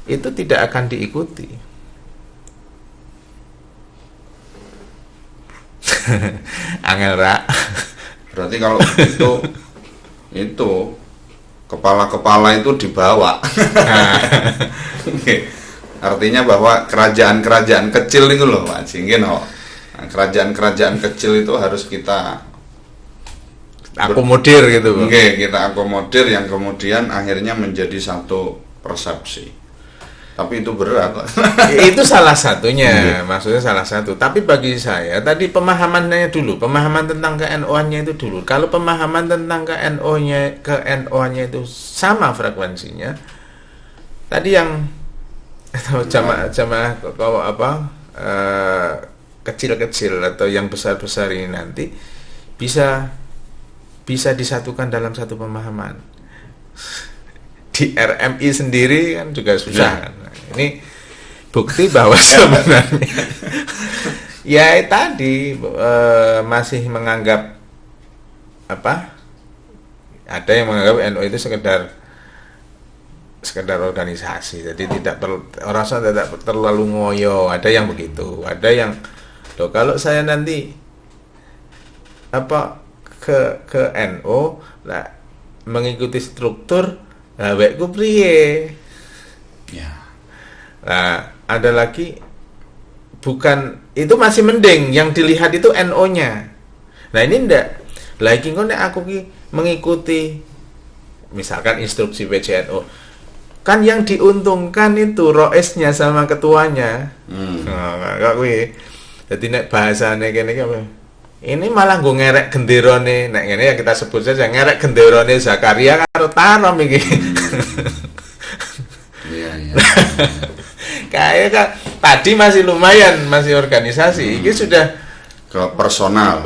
itu tidak akan diikuti. Angel Ra. Berarti kalau itu kepala-kepala itu dibawa. Artinya bahwa kerajaan-kerajaan kecil itu loh Pak Jinggin, kerajaan-kerajaan kecil itu harus kita akomodir gitu. Kita akomodir yang kemudian akhirnya menjadi satu persepsi. Tapi itu berat. Itu salah satunya, maksudnya salah satu. Tapi bagi saya tadi pemahamannya dulu, pemahaman tentang ke-NU-nya itu dulu. Kalau pemahaman tentang ke-NU-nya itu sama frekuensinya, tadi yang jamaah kecil-kecil atau yang besar-besar ini nanti bisa disatukan dalam satu pemahaman. Di RMI sendiri kan juga susah kan. Ini bukti bahwa sebenarnya ya tadi masih menganggap ada yang menganggap NU itu sekedar organisasi, jadi orang tidak terlalu ngoyo. Ada yang begitu, ada yang kalau saya nanti ke NU lah mengikuti struktur wekku priye. Ya. Nah, ada lagi bukan itu masih mending yang dilihat itu NO-nya. Nah, ini ndak. Lagi kok nek aku mengikuti misalkan instruksi PCNU. Kan yang diuntungkan itu roesnya sama ketuanya. Nah, kok kuwi. Dadi nek bahasane kene iki ini malah nggo ngerek genderone. Nek ngene ya kita sebut saja ngerek genderone Zakaria karo Tarom iki. Iya. Kayak tadi masih lumayan, masih organisasi. Ini sudah ke personal.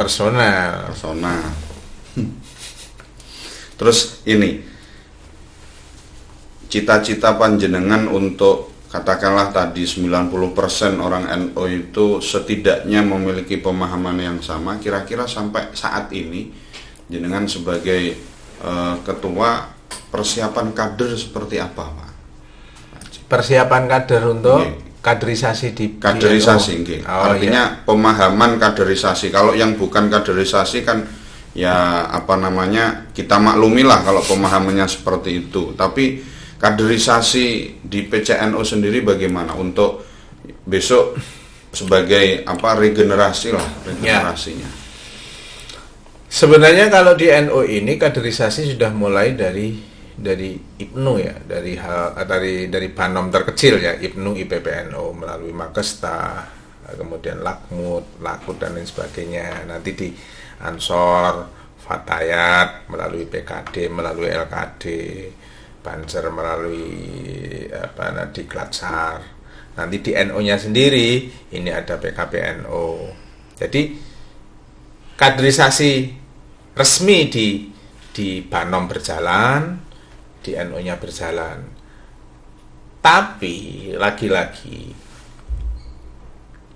Terus ini cita-cita panjenengan untuk katakanlah tadi 90% orang NU itu setidaknya memiliki pemahaman yang sama. Kira-kira sampai saat ini jenengan sebagai ketua persiapan kader seperti apa, Pak? Persiapan kader untuk kaderisasi artinya pemahaman kaderisasi. Kalau yang bukan kaderisasi kan ya kita maklumilah kalau pemahamannya seperti itu. Tapi kaderisasi di PCNU sendiri bagaimana untuk besok sebagai regenerasinya? Sebenarnya kalau di NU ini kaderisasi sudah mulai dari IPNU ya, dari Banom terkecil ya, IPNU IPPNU melalui Makesta, kemudian Lakmut dan lain sebagainya. Nanti di Ansor, Fatayat melalui PKD, melalui LKD, Banser melalui Diklatsar. Nanti di NU-nya sendiri ini ada PKPNU. Jadi kaderisasi resmi di Banom berjalan, di NU-nya berjalan. Tapi lagi-lagi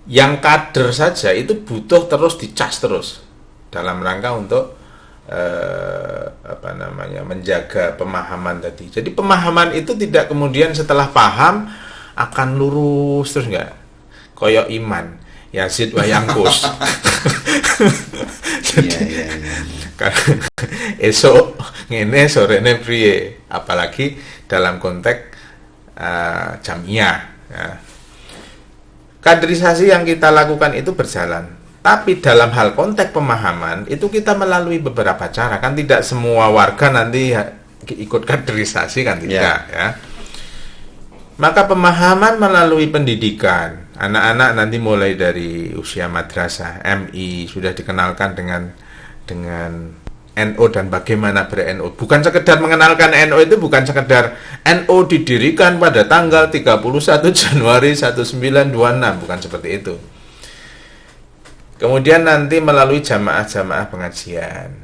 Yang kader saja itu butuh terus dicas terus dalam rangka untuk menjaga pemahaman tadi. Jadi pemahaman itu tidak kemudian setelah paham akan lurus terus, enggak. Koyok iman, Yazid wa Yangkus. Jadi esok ngene sorene priye, apalagi dalam konteks jamiah ya. Kaderisasi yang kita lakukan itu berjalan, tapi dalam hal konteks pemahaman itu kita melalui beberapa cara, kan tidak semua warga nanti ikut kaderisasi kan, tidak ya. Maka pemahaman melalui pendidikan, anak-anak nanti mulai dari usia madrasah, MI sudah dikenalkan dengan NO dan bagaimana ber-NO. Bukan sekedar mengenalkan NO, itu bukan sekedar NO didirikan pada tanggal 31 Januari 1926, bukan seperti itu. Kemudian nanti melalui jamaah-jamaah pengajian,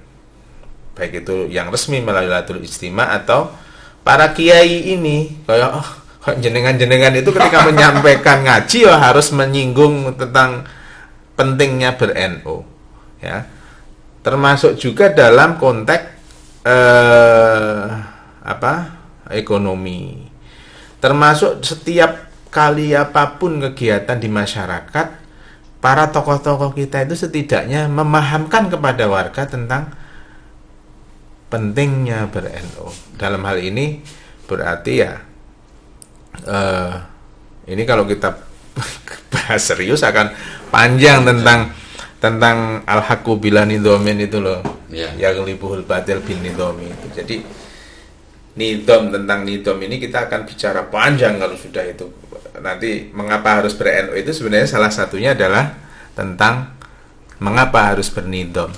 baik itu yang resmi melalui Lailatul Ijtima atau para kiai ini kayak jenengan-jenengan itu ketika menyampaikan ngaji harus menyinggung tentang pentingnya ber-NO ya. Termasuk juga dalam konteks ekonomi. Termasuk setiap kali apapun kegiatan di masyarakat, para tokoh-tokoh kita itu setidaknya memahamkan kepada warga tentang pentingnya ber-NO. Dalam hal ini berarti ya ini kalau kita bahas serius akan panjang tentang al-haqqu bila nidomin itu loh, yang libuhul batil bin nidomi itu. Jadi tentang nidom ini kita akan bicara panjang kalau sudah itu. Nanti mengapa harus ber-NO itu sebenarnya salah satunya adalah tentang mengapa harus bernidom.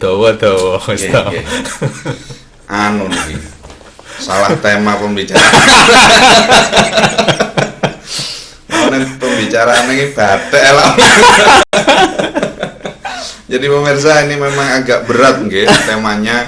Dawa. Anu nih, salah tema pembicaraan. Pembicaraan ini batek lah. Jadi pemirsa, ini memang agak berat nggih temanya,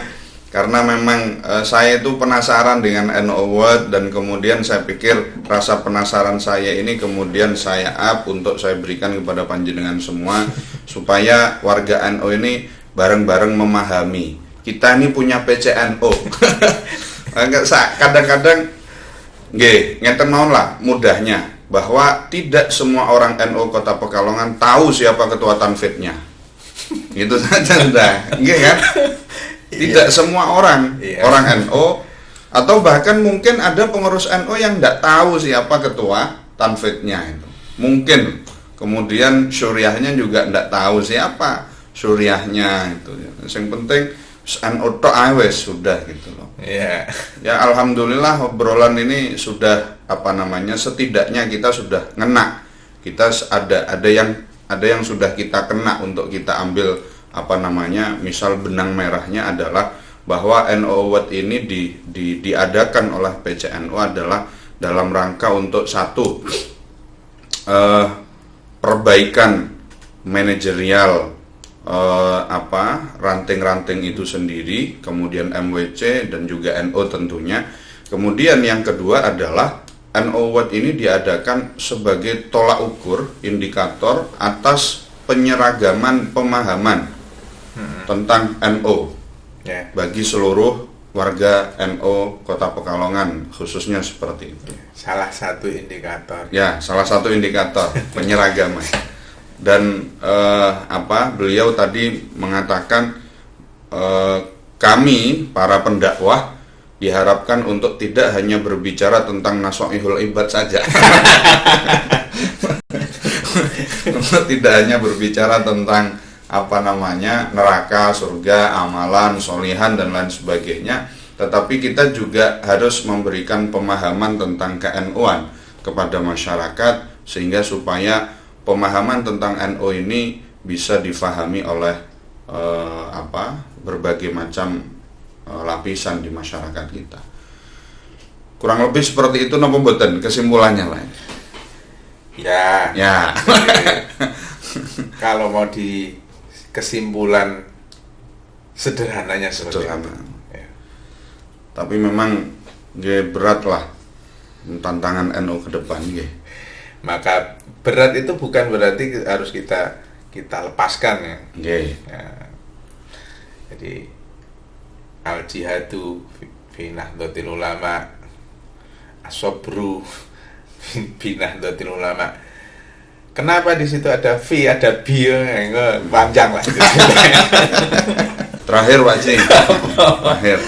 karena memang saya itu penasaran dengan NO Award, dan kemudian saya pikir rasa penasaran saya ini kemudian saya up untuk saya berikan kepada panjenengan semua supaya warga NO ini bareng-bareng memahami kita ini punya PCNO. Kadang-kadang nggih ngeten mawon lah mudahnya, bahwa tidak semua orang NO Kota Pekalongan tahu siapa ketua tanfidnya. Itu saja dah. Nggih kan? Tidak semua orang NO, atau bahkan mungkin ada pengurus NO yang tidak tahu siapa ketua tanfidnya itu. Mungkin kemudian syuriahnya juga tidak tahu siapa syuriahnya itu. Yang penting NO tok wis sudah gitu loh. Yeah. Ya alhamdulillah obrolan ini sudah setidaknya kita sudah ngena. Kita ada yang sudah kita kena untuk kita ambil misal benang merahnya adalah bahwa NO Award ini diadakan oleh PCNO adalah dalam rangka untuk satu, perbaikan manajerial ranting-ranting itu sendiri, kemudian MWC dan juga NO tentunya. Kemudian yang kedua adalah NO Award ini diadakan sebagai tolak ukur, indikator atas penyeragaman pemahaman tentang NO bagi seluruh warga NO Kota Pekalongan, khususnya seperti itu. Salah satu indikator. Ya, salah satu indikator penyeragaman. Dan beliau tadi mengatakan kami para pendakwah diharapkan untuk tidak hanya berbicara tentang nasoihul ibad saja. Tidak hanya berbicara tentang neraka, surga, amalan, solihan dan lain sebagainya, tetapi kita juga harus memberikan pemahaman tentang ke-NO-an kepada masyarakat, sehingga supaya pemahaman tentang NO ini bisa difahami oleh berbagai macam lapisan di masyarakat kita. Kurang lebih seperti itu napa mboten kesimpulannya lah. Ya. Kalau mau di kesimpulan sederhananya seperti itu. Ya. Tapi memang berat lah tantangan NO ke depan nggih. Maka berat itu bukan berarti harus kita lepaskan ya. Nah, jadi al jihadu fi nahdlatil ulama, asobru fi nahdlatil ulama. Kenapa di situ ada fi, ada bi, panjang lah. Terakhir Pak Ci, terakhir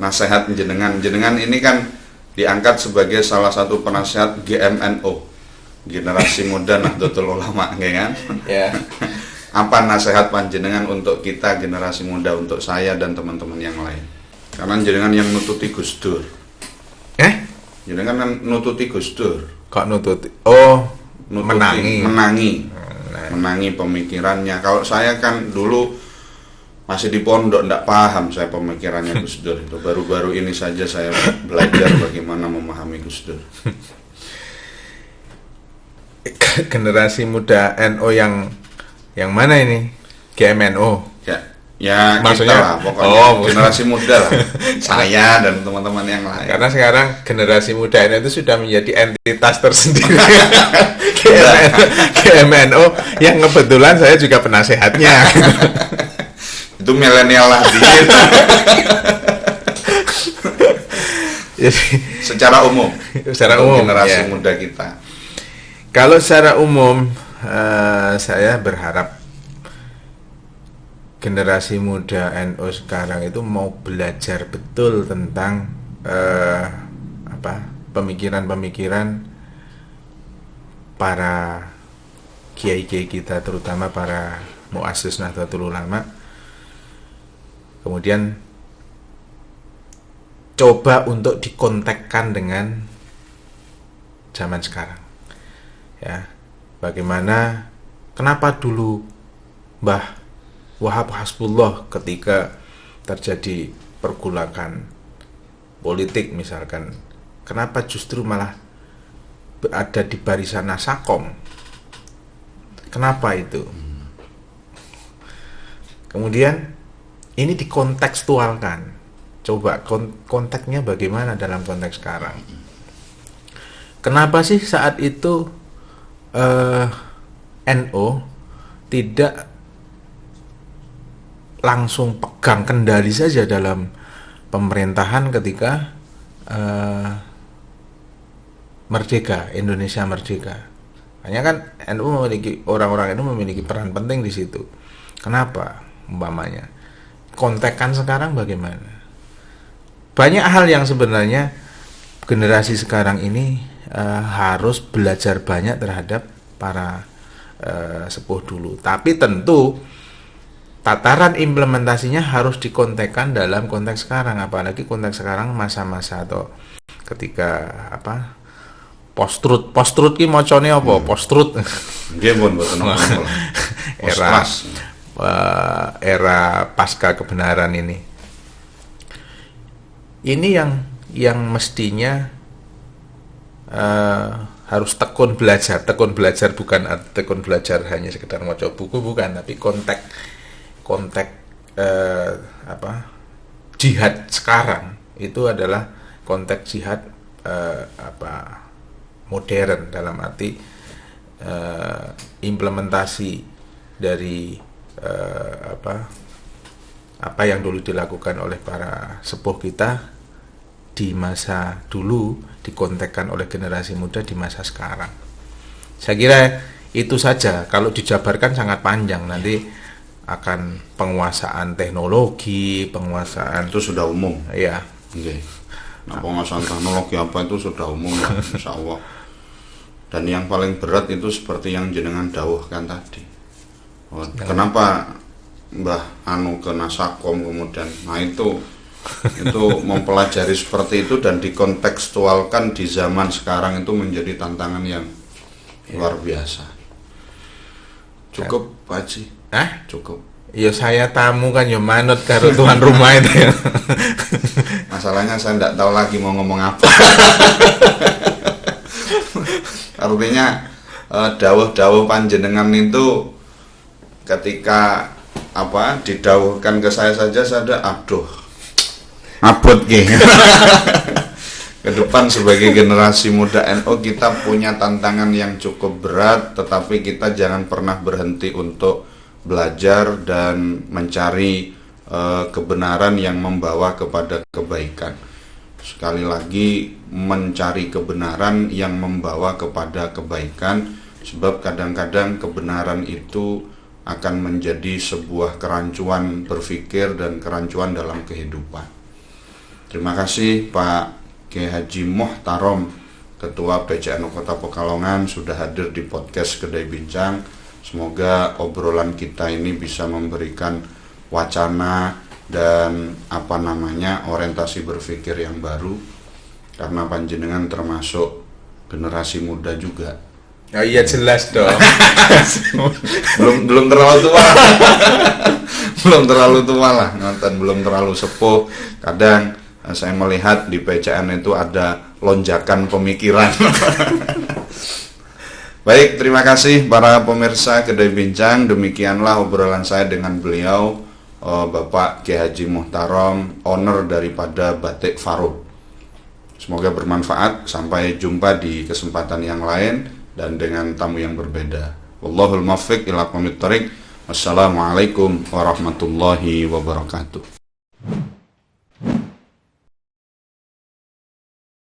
nasihat jenengan ini kan diangkat sebagai salah satu penasihat GMNO, Generasi Muda Nahdlatul Ulama, kan? Ya. Apa nasihat panjenengan untuk kita generasi muda, untuk saya dan teman-teman yang lain? Karena jenengan yang nututi Gus Dur. Jenengan kan nututi Gus Dur. Kok nututi? Oh, menangi pemikirannya. Kalau saya kan dulu masih di pondok, ndak paham saya pemikirannya Gus Dur itu. Baru-baru ini saja saya belajar bagaimana memahami Gus Dur. Generasi muda NO yang mana ini? GMNO. Ya maksudnya kita lah, pokoknya generasi muda lah. Saya dan teman-teman yang lain. Karena sekarang generasi muda itu sudah menjadi entitas tersendiri. GMNO yang kebetulan saya juga penasehatnya. Itu milenial lah Jadi secara umum generasi ya. muda kita. Kalau secara umum saya berharap generasi muda NU sekarang itu mau belajar betul tentang pemikiran-pemikiran para kiai-kiai kita, terutama para muassis Nahdlatul Ulama. Kemudian coba untuk dikontekkan dengan zaman sekarang. Ya, bagaimana, kenapa dulu Mbah Wahab Hasbullah ketika terjadi pergulakan politik misalkan, kenapa justru malah berada di barisan Nasakom? Kenapa itu? Kemudian ini dikontekstualkan. Coba konteksnya bagaimana dalam konteks sekarang? Kenapa sih saat itu NO tidak langsung pegang kendali saja dalam pemerintahan ketika merdeka, Indonesia merdeka? Hanya kan orang-orang NU memiliki peran penting di situ. Kenapa umpamanya? Kontekan sekarang bagaimana? Banyak hal yang sebenarnya generasi sekarang ini harus belajar banyak terhadap para sepuh dulu. Tapi tentu tataran implementasinya harus dikontekkan dalam konteks sekarang, apalagi konteks sekarang masa-masa atau ketika post-truth ki macane apa? Post-truth. Nggih pun mboten apa. Era pasca kebenaran ini. Ini yang mestinya harus tekun belajar bukan tekun belajar hanya sekedar maca buku, bukan, tapi konteks jihad sekarang itu adalah konteks jihad modern, dalam arti implementasi dari apa yang dulu dilakukan oleh para sepuh kita di masa dulu dikontekkan oleh generasi muda di masa sekarang. Saya kira itu saja. Kalau dijabarkan sangat panjang, nanti akan penguasaan teknologi, penguasaan itu sudah umum. Ya. Okay. Nah, penguasaan teknologi apa itu sudah umum lah, insya Allah. Dan yang paling berat itu seperti yang jenengan dawuhkan tadi. Kenapa Mbah Anu ke Nasakom kemudian, nah itu mempelajari seperti itu dan dikontekstualkan di zaman sekarang itu menjadi tantangan yang luar biasa. Cukup Pak Haji? Cukup. Ya saya tamu kan ya manut karo tuan rumah itu ya. Masalahnya saya tidak tahu lagi mau ngomong apa. Artinya dawuh-dawuh panjenengan itu ketika didawuhkan ke saya saja, saya ada aduh abot gitu. ke depan sebagai generasi muda NU kita punya tantangan yang cukup berat, tetapi kita jangan pernah berhenti untuk belajar dan mencari kebenaran yang membawa kepada kebaikan. Sekali lagi, mencari kebenaran yang membawa kepada kebaikan, sebab kadang-kadang kebenaran itu akan menjadi sebuah kerancuan berpikir dan kerancuan dalam kehidupan. Terima kasih Pak Kiai Haji Muhtarom, Ketua PCNU Kota Pekalongan, sudah hadir di podcast Kedai Bincang. Semoga obrolan kita ini bisa memberikan wacana dan orientasi berpikir yang baru, karena panjenengan termasuk generasi muda juga. Oh iya, jelas dong. belum terlalu tua. Belum terlalu tua lah, belum terlalu sepuh. Kadang saya melihat di PCN itu ada lonjakan pemikiran. Baik, terima kasih para pemirsa Kedai Bincang. Demikianlah obrolan saya dengan beliau, Bapak Kiai Haji Muhtarom, owner daripada Batik Faruk. Semoga bermanfaat. Sampai jumpa di kesempatan yang lain dan dengan tamu yang berbeda. Wallahul muwaffiq ila aqwamit thoriq. Wassalamualaikum warahmatullahi wabarakatuh.